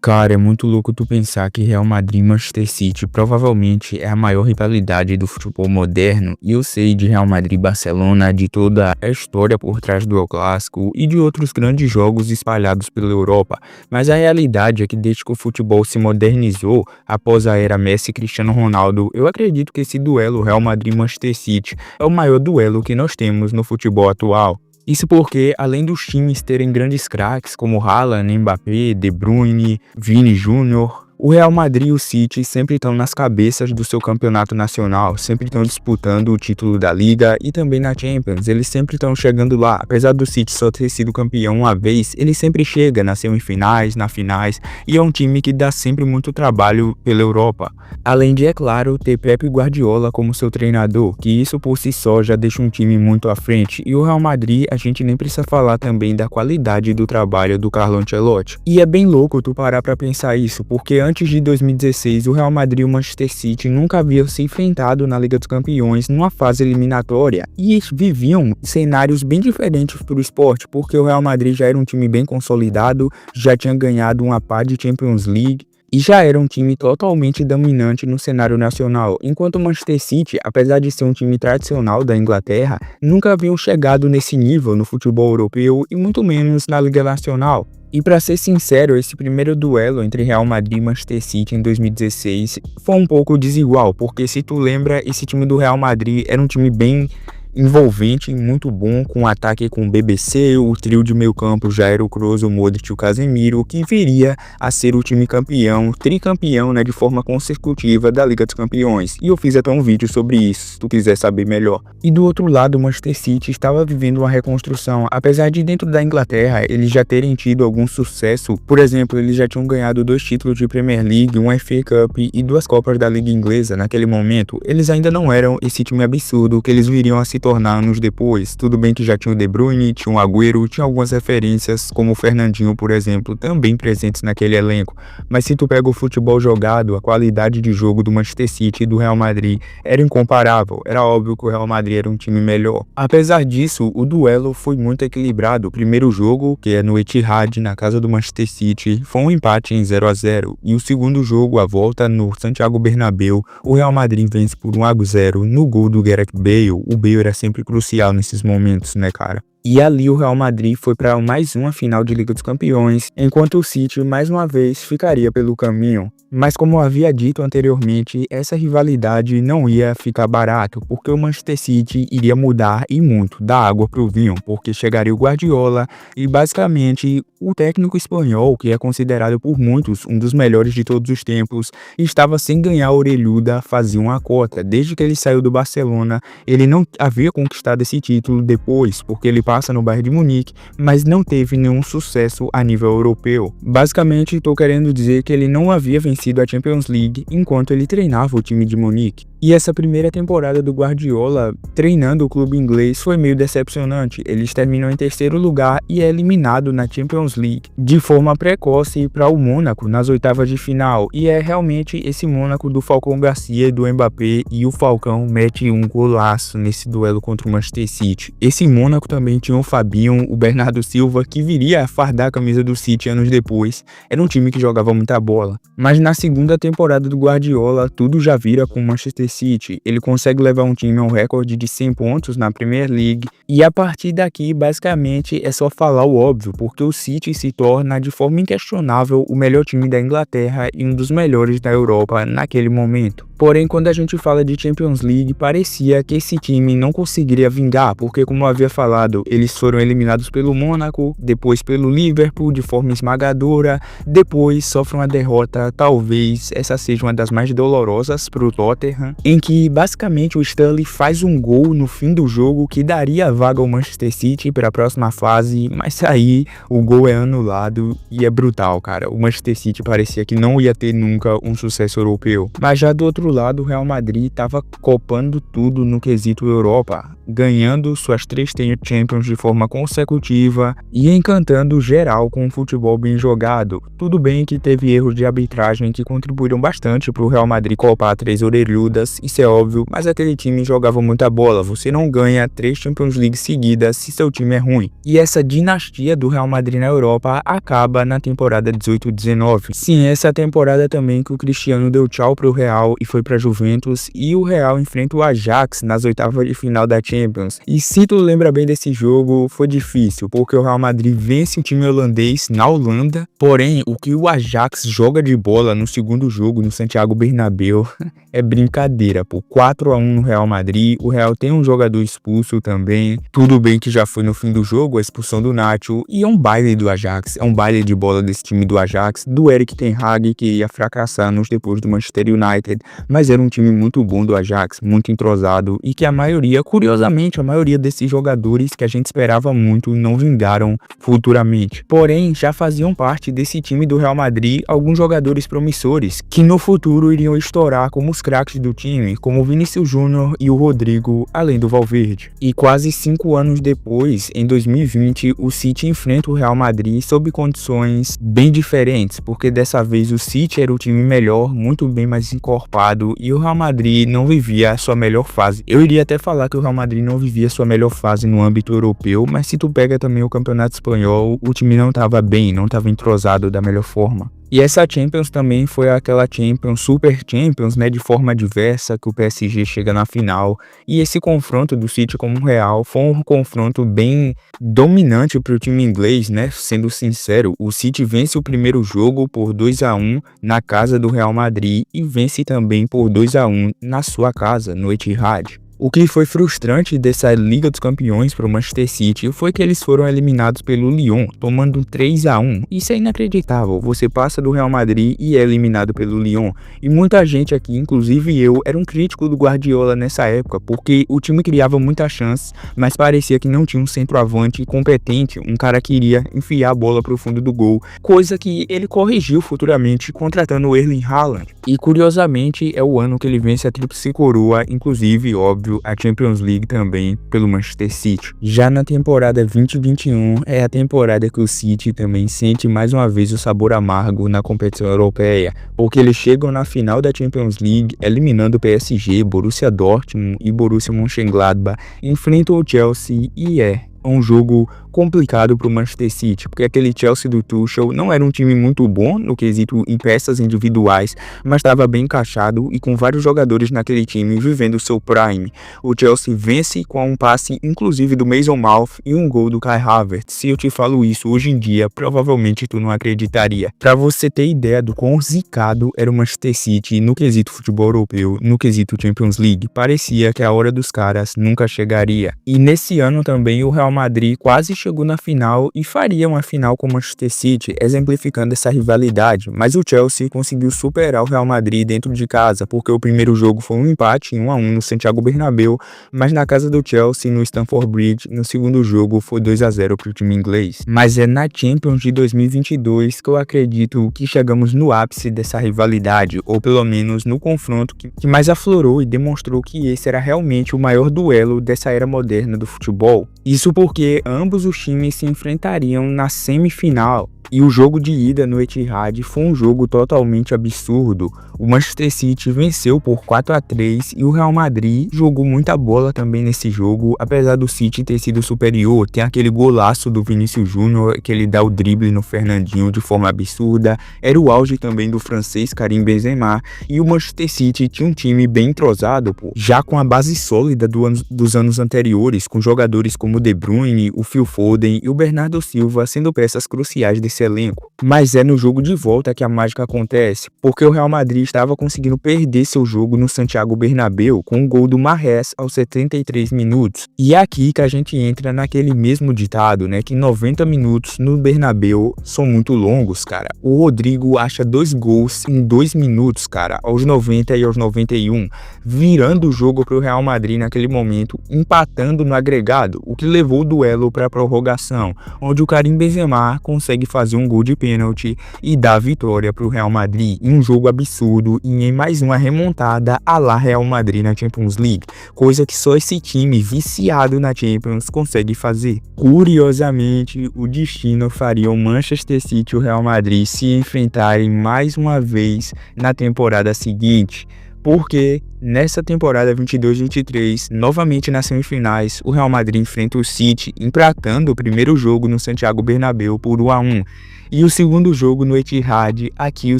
Cara, é muito louco tu pensar que Real Madrid e Manchester City provavelmente é a maior rivalidade do futebol moderno, e eu sei de Real Madrid e Barcelona, de toda a história por trás do El Clássico e de outros grandes jogos espalhados pela Europa, mas a realidade é que desde que o futebol se modernizou após a era Messi e Cristiano Ronaldo, eu acredito que esse duelo Real Madrid e Manchester City é o maior duelo que nós temos no futebol atual. Isso porque, além dos times terem grandes craques como Haaland, Mbappé, De Bruyne, Vini Júnior, o Real Madrid e o City sempre estão nas cabeças do seu campeonato nacional, sempre estão disputando o título da Liga e também na Champions, eles sempre estão chegando lá. Apesar do City só ter sido campeão uma vez, ele sempre chega nas semifinais, nas finais, e é um time que dá sempre muito trabalho pela Europa. Além de, é claro, ter Pep Guardiola como seu treinador, que isso por si só já deixa um time muito à frente, e o Real Madrid a gente nem precisa falar também da qualidade do trabalho do Carlo Ancelotti. E é bem louco tu parar pra pensar isso, porque antes de 2016, o Real Madrid e o Manchester City nunca haviam se enfrentado na Liga dos Campeões numa fase eliminatória e viviam cenários bem diferentes para o esporte, porque o Real Madrid já era um time bem consolidado, já tinha ganhado uma pá de Champions League e já era um time totalmente dominante no cenário nacional, enquanto o Manchester City, apesar de ser um time tradicional da Inglaterra, nunca haviam chegado nesse nível no futebol europeu e muito menos na Liga Nacional. E pra ser sincero, esse primeiro duelo entre Real Madrid e Manchester City em 2016 foi um pouco desigual, porque se tu lembra, esse time do Real Madrid era um time bem envolvente, muito bom, com ataque com o BBC, o trio de meio campo já era o Kroos, o Modric e o Casemiro, que viria a ser o time campeão, tricampeão, né, de forma consecutiva da Liga dos Campeões. E eu fiz até um vídeo sobre isso, se tu quiser saber melhor. E do outro lado, o Manchester City estava vivendo uma reconstrução, apesar de dentro da Inglaterra eles já terem tido algum sucesso. Por exemplo, eles já tinham ganhado 2 títulos de Premier League, um FA Cup e 2 Copas da Liga Inglesa naquele momento. Eles ainda não eram esse time absurdo que eles viriam a se tornar anos depois. Tudo bem que já tinha o De Bruyne, tinha o Agüero, tinha algumas referências como o Fernandinho, por exemplo, também presentes naquele elenco, mas se tu pega o futebol jogado, a qualidade de jogo do Manchester City e do Real Madrid era incomparável. Era óbvio que o Real Madrid era um time melhor. Apesar disso, o duelo foi muito equilibrado. O primeiro jogo, que é no Etihad, na casa do Manchester City, foi um empate em 0-0, e o segundo jogo, a volta no Santiago Bernabéu, o Real Madrid vence por 1-0 no gol do Gareth Bale. O Bale era sempre crucial nesses momentos, né, cara? E ali o Real Madrid foi para mais uma final de Liga dos Campeões, enquanto o City mais uma vez ficaria pelo caminho. Mas como eu havia dito anteriormente, essa rivalidade não ia ficar barato, porque o Manchester City iria mudar e muito da água pro vinho, porque chegaria o Guardiola e basicamente o técnico espanhol, que é considerado por muitos um dos melhores de todos os tempos, estava sem ganhar a orelhuda fazia uma cota. Desde que ele saiu do Barcelona, ele não havia conquistado esse título depois, porque ele passa no Bayern de Munique, mas não teve nenhum sucesso a nível europeu. Basicamente, estou querendo dizer que ele não havia vencido a Champions League enquanto ele treinava o time de Munique. E essa primeira temporada do Guardiola treinando o clube inglês foi meio decepcionante. Eles terminam em terceiro lugar e é eliminado na Champions League de forma precoce para o Mônaco nas oitavas de final. E é realmente esse Mônaco do Falcão Garcia e do Mbappé, e o Falcão mete um golaço nesse duelo contra o Manchester City. Esse Mônaco também tinha o Fabinho, o Bernardo Silva, que viria a fardar a camisa do City anos depois. Era um time que jogava muita bola. Mas na segunda temporada do Guardiola, tudo já vira com o Manchester City. Ele consegue levar um time a um recorde de 100 pontos na Premier League, e a partir daqui basicamente é só falar o óbvio, porque o City se torna de forma inquestionável o melhor time da Inglaterra e um dos melhores da Europa naquele momento. Porém, quando a gente fala de Champions League, parecia que esse time não conseguiria vingar, porque como eu havia falado, eles foram eliminados pelo Mônaco, depois pelo Liverpool de forma esmagadora, depois sofrem uma derrota, talvez essa seja uma das mais dolorosas para o Tottenham, em que basicamente o Stanley faz um gol no fim do jogo que daria a vaga ao Manchester City para a próxima fase, mas aí o gol é anulado e é brutal, cara. O Manchester City parecia que não ia ter nunca um sucesso europeu. Mas já do outro lado, o Real Madrid estava copando tudo no quesito Europa. ganhando suas 3 Champions de forma consecutiva e encantando geral com um futebol bem jogado. Tudo bem que teve erros de arbitragem que contribuíram bastante para o Real Madrid copar 3 orelhudas, isso é óbvio, mas aquele time jogava muita bola. Você não ganha 3 Champions League seguidas se seu time é ruim. E essa dinastia do Real Madrid na Europa acaba na temporada 18-19. Sim, essa temporada também que o Cristiano deu tchau pro Real e foi pra Juventus, e o Real enfrenta o Ajax nas oitavas de final da Champions. E se tu lembra bem desse jogo, foi difícil, porque o Real Madrid vence o time holandês na Holanda, porém o que o Ajax joga de bola no segundo jogo no Santiago Bernabéu é brincadeira, pô. 4-1 no Real Madrid, o Real tem um jogador expulso também, tudo bem que já foi no fim do jogo a expulsão do Nacho, e é um baile do Ajax, é um baile de bola desse time do Ajax, do Erik ten Hag, que ia fracassar nos depois do Manchester United, mas era um time muito bom do Ajax, muito entrosado, e que a maioria, curiosamente, a maioria desses jogadores que a gente esperava muito não vingaram futuramente. Porém, já faziam parte desse time do Real Madrid alguns jogadores promissores, que no futuro iriam estourar como os craques do time, como o Vinícius Júnior e o Rodrigo, além do Valverde. E quase 5 anos depois, em 2020, o City enfrenta o Real Madrid sob condições bem diferentes, porque dessa vez o City era o time melhor, muito bem mais encorpado, e o Real Madrid não vivia a sua melhor fase. Eu iria até falar que o Real Madrid não vivia a sua melhor fase no âmbito europeu, mas se tu pega também o Campeonato Espanhol, o time não estava bem, não estava entrosado da melhor forma. E essa Champions também foi aquela Champions, Super Champions, né, de forma diversa, que o PSG chega na final. E esse confronto do City com o Real foi um confronto bem dominante para o time inglês, né? Sendo sincero, o City vence o primeiro jogo por 2-1 na casa do Real Madrid e vence também por 2-1 na sua casa, no Etihad. O que foi frustrante dessa Liga dos Campeões para o Manchester City foi que eles foram eliminados pelo Lyon, tomando 3-1. Isso é inacreditável, você passa do Real Madrid e é eliminado pelo Lyon. E muita gente aqui, inclusive eu, era um crítico do Guardiola nessa época, porque o time criava muitas chances, mas parecia que não tinha um centroavante competente, um cara que iria enfiar a bola para o fundo do gol, coisa que ele corrigiu futuramente contratando o Erling Haaland. E curiosamente é o ano que ele vence a tríplice coroa, inclusive, óbvio, a Champions League também pelo Manchester City. Já na temporada 2021 é a temporada que o City também sente mais uma vez o sabor amargo na competição europeia, porque eles chegam na final da Champions League eliminando o PSG, Borussia Dortmund e Borussia Mönchengladbach, enfrentam o Chelsea e é um jogo complicado para o Manchester City, porque aquele Chelsea do Tuchel não era um time muito bom no quesito em peças individuais, mas estava bem encaixado e com vários jogadores naquele time vivendo o seu prime. O Chelsea vence com um passe inclusive do Mason Mount e um gol do Kai Havertz. Se eu te falo isso hoje em dia, provavelmente tu não acreditaria. Para você ter ideia do quão zicado era o Manchester City no quesito futebol europeu, no quesito Champions League, parecia que a hora dos caras nunca chegaria. E nesse ano também o Real Madrid quase chegou na final e faria uma final com o Manchester City, exemplificando essa rivalidade, mas o Chelsea conseguiu superar o Real Madrid dentro de casa, porque o primeiro jogo foi um empate em 1-1 no Santiago Bernabéu, mas na casa do Chelsea, no Stamford Bridge, no segundo jogo foi 2-0 para o time inglês. Mas é na Champions de 2022 que eu acredito que chegamos no ápice dessa rivalidade, ou pelo menos no confronto que mais aflorou e demonstrou que esse era realmente o maior duelo dessa era moderna do futebol. Isso porque ambos os times se enfrentariam na semifinal. E o jogo de ida no Etihad foi um jogo totalmente absurdo. O Manchester City venceu por 4-3 e o Real Madrid jogou muita bola também nesse jogo, apesar do City ter sido superior. Tem aquele golaço do Vinícius Júnior que ele dá o drible no Fernandinho de forma absurda. Era o auge também do francês Karim Benzema. E o Manchester City tinha um time bem entrosado, já com a base sólida dos anos anteriores, com jogadores como De Bruyne, o Phil Foden e o Bernardo Silva sendo peças cruciais desse elenco. Mas é no jogo de volta que a mágica acontece, porque o Real Madrid estava conseguindo perder seu jogo no Santiago Bernabéu com um gol do Mahrez aos 73 minutos. E é aqui que a gente entra naquele mesmo ditado, né, que 90 minutos no Bernabéu são muito longos, cara. O Rodrigo acha 2 gols em 2 minutos, cara, aos 90 e aos 91, virando o jogo para o Real Madrid naquele momento, empatando no agregado, o que levou o duelo para a prorrogação, onde o Karim Benzema consegue fazer um gol de pênalti e dar vitória para o Real Madrid em um jogo absurdo e em mais uma remontada à la Real Madrid na Champions League, coisa que só esse time viciado na Champions consegue fazer. Curiosamente, o destino faria o Manchester City e o Real Madrid se enfrentarem mais uma vez na temporada seguinte, porque nessa temporada 22-23, novamente nas semifinais, o Real Madrid enfrenta o City, empatando o primeiro jogo no Santiago Bernabéu por 1-1. E o segundo jogo no Etihad, aqui o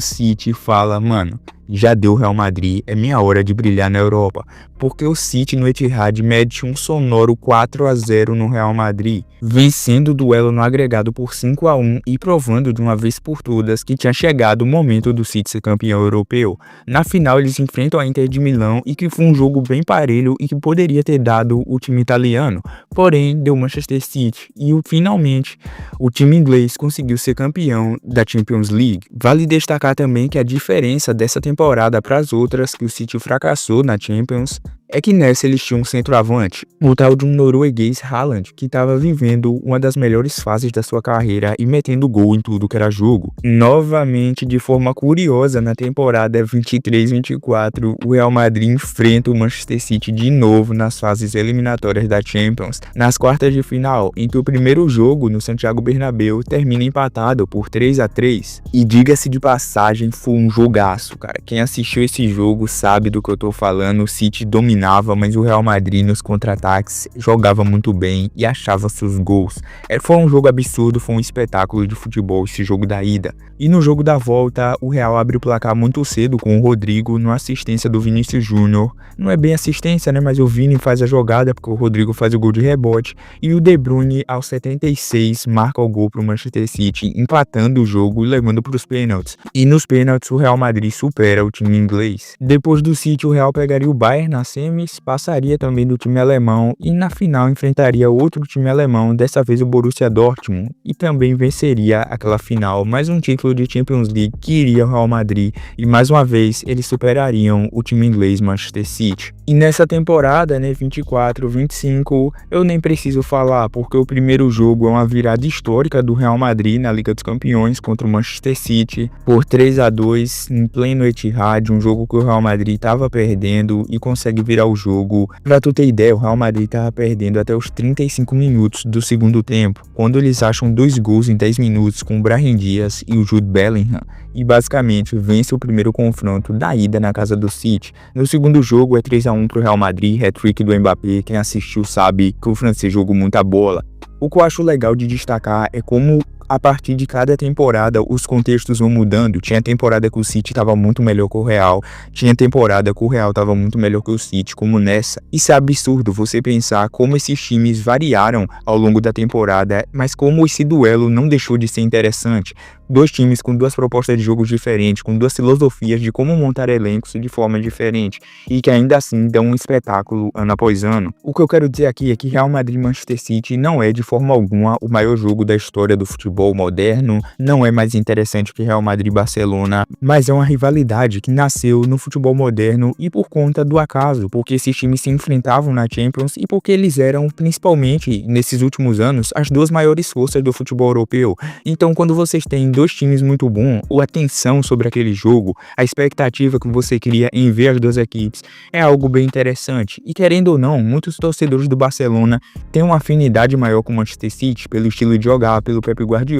City fala, mano, já deu Real Madrid, é minha hora de brilhar na Europa, porque o City no Etihad mete um sonoro 4-0 no Real Madrid, vencendo o duelo no agregado por 5-1 e provando de uma vez por todas que tinha chegado o momento do City ser campeão europeu. Na final eles enfrentam a Inter de Milão e que foi um jogo bem parelho e que poderia ter dado o time italiano, porém deu Manchester City e finalmente o time inglês conseguiu ser campeão da Champions League. Vale destacar também que a diferença dessa temporada para as outras que o City fracassou na Champions é que nessa eles tinham um centroavante, o tal de um norueguês Haaland, que estava vivendo uma das melhores fases da sua carreira e metendo gol em tudo que era jogo. Novamente, de forma curiosa, na temporada 23-24, o Real Madrid enfrenta o Manchester City de novo nas fases eliminatórias da Champions, nas quartas de final, em que o primeiro jogo no Santiago Bernabéu termina empatado por 3-3. E diga-se de passagem, foi um jogaço, cara. Quem assistiu esse jogo sabe do que eu tô falando. O City dominava, mas o Real Madrid nos contra-ataques jogava muito bem e achava seus gols. Foi um jogo absurdo, foi um espetáculo de futebol esse jogo da ida. E no jogo da volta, o Real abre o placar muito cedo com o Rodrigo numa assistência do Vinícius Júnior. Não é bem assistência, né, mas o Vini faz a jogada porque o Rodrigo faz o gol de rebote e o De Bruyne aos 76 marca o gol para o Manchester City, empatando o jogo e levando para os pênaltis. E nos pênaltis o Real Madrid supera o time inglês. Depois do City, o Real pegaria o Bayern na semis, passaria também do time alemão e na final enfrentaria outro time alemão, dessa vez o Borussia Dortmund, e também venceria aquela final, mais um título de Champions League que iria ao Real Madrid e mais uma vez eles superariam o time inglês Manchester City. E nessa temporada, né, 24-25, eu nem preciso falar, porque o primeiro jogo é uma virada histórica do Real Madrid na Liga dos Campeões contra o Manchester City por 3-2 em pleno Etihad, um jogo que o Real Madrid estava perdendo e consegue virar o jogo. Pra tu ter ideia, o Real Madrid estava perdendo até os 35 minutos do segundo tempo, quando eles acham 2 gols em 10 minutos com o Brahim Dias e o Jude Bellingham, e basicamente vence o primeiro confronto da ida na casa do City. No segundo jogo é 3-1 pro Real Madrid, hat-trick do Mbappé, quem assistiu sabe que o francês jogou muita bola. O que eu acho legal de destacar é como a partir de cada temporada os contextos vão mudando. Tinha temporada que o City estava muito melhor que o Real, tinha temporada que o Real estava muito melhor que o City, como nessa. Isso é absurdo você pensar como esses times variaram ao longo da temporada, mas como esse duelo não deixou de ser interessante. Dois times com duas propostas de jogos diferentes, com duas filosofias de como montar elencos de forma diferente e que ainda assim dão um espetáculo ano após ano. O que eu quero dizer aqui é que Real Madrid e Manchester City não é de forma alguma o maior jogo da história do futebol moderno, não é mais interessante que Real Madrid e Barcelona, mas é uma rivalidade que nasceu no futebol moderno e por conta do acaso, porque esses times se enfrentavam na Champions e porque eles eram, principalmente nesses últimos anos, as duas maiores forças do futebol europeu. Então, quando vocês têm dois times muito bons, a atenção sobre aquele jogo, a expectativa que você cria em ver as duas equipes é algo bem interessante. E querendo ou não, muitos torcedores do Barcelona têm uma afinidade maior com o Manchester City pelo estilo de jogar, pelo Pep Guardiola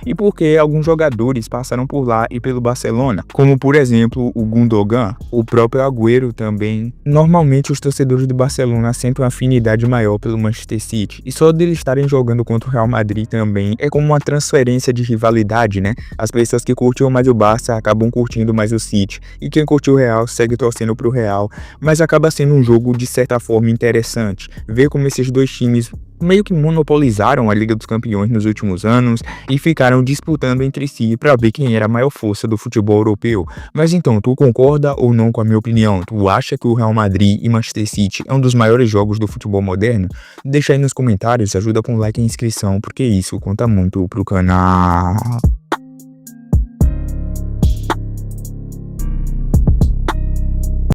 e porque alguns jogadores passaram por lá e pelo Barcelona, como por exemplo o Gundogan, o próprio Agüero também. Normalmente os torcedores do Barcelona sentem uma afinidade maior pelo Manchester City e só deles estarem jogando contra o Real Madrid também é como uma transferência de rivalidade, né? As pessoas que curtiam mais o Barça acabam curtindo mais o City e quem curtiu o Real segue torcendo pro Real, mas acaba sendo um jogo de certa forma interessante. Ver como esses dois times meio que monopolizaram a Liga dos Campeões nos últimos anos e ficaram disputando entre si para ver quem era a maior força do futebol europeu. Mas então, tu concorda ou não com a minha opinião? Tu acha que o Real Madrid e Manchester City é um dos maiores jogos do futebol moderno? Deixa aí nos comentários, ajuda com like e inscrição, porque isso conta muito pro canal.